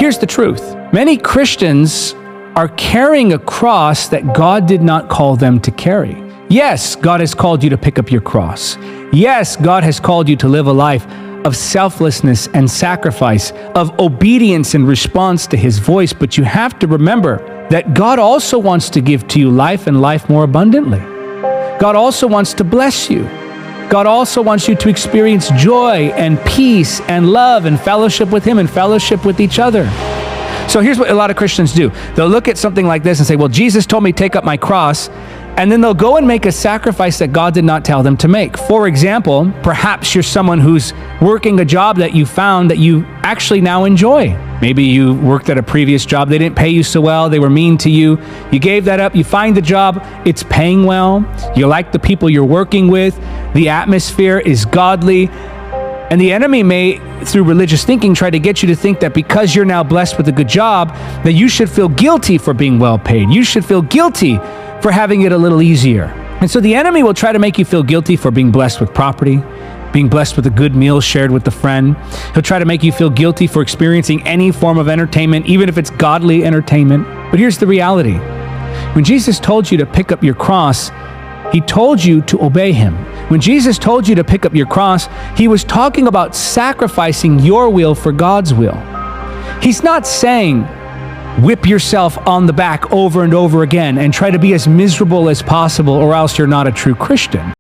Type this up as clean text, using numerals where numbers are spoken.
Here's the truth. Many Christians are carrying a cross that God did not call them to carry. Yes, God has called you to pick up your cross. Yes, God has called you to live a life of selflessness and sacrifice, of obedience in response to His voice. But you have to remember that God also wants to give to you life and life more abundantly. God also wants to bless you. God also wants you to experience joy and peace and love and fellowship with Him and fellowship with each other. So here's what a lot of Christians do. They'll look at something like this and say, well, Jesus told me to take up my cross, and then they'll go and make a sacrifice that God did not tell them to make. For example, perhaps you're someone who's working a job that you found that you actually now enjoy. Maybe you worked at a previous job, they didn't pay you so well, they were mean to you. You gave that up, you find the job, it's paying well, you like the people you're working with, the atmosphere is godly, and the enemy may, through religious thinking, try to get you to think that because you're now blessed with a good job, that you should feel guilty for being well paid. You should feel guilty for having it a little easier. And so the enemy will try to make you feel guilty for being blessed with property, being blessed with a good meal shared with a friend. He'll try to make you feel guilty for experiencing any form of entertainment, even if it's godly entertainment. But here's the reality. When Jesus told you to pick up your cross, He told you to obey Him. When Jesus told you to pick up your cross, He was talking about sacrificing your will for God's will. He's not saying, whip yourself on the back over and over again and try to be as miserable as possible, or else you're not a true Christian.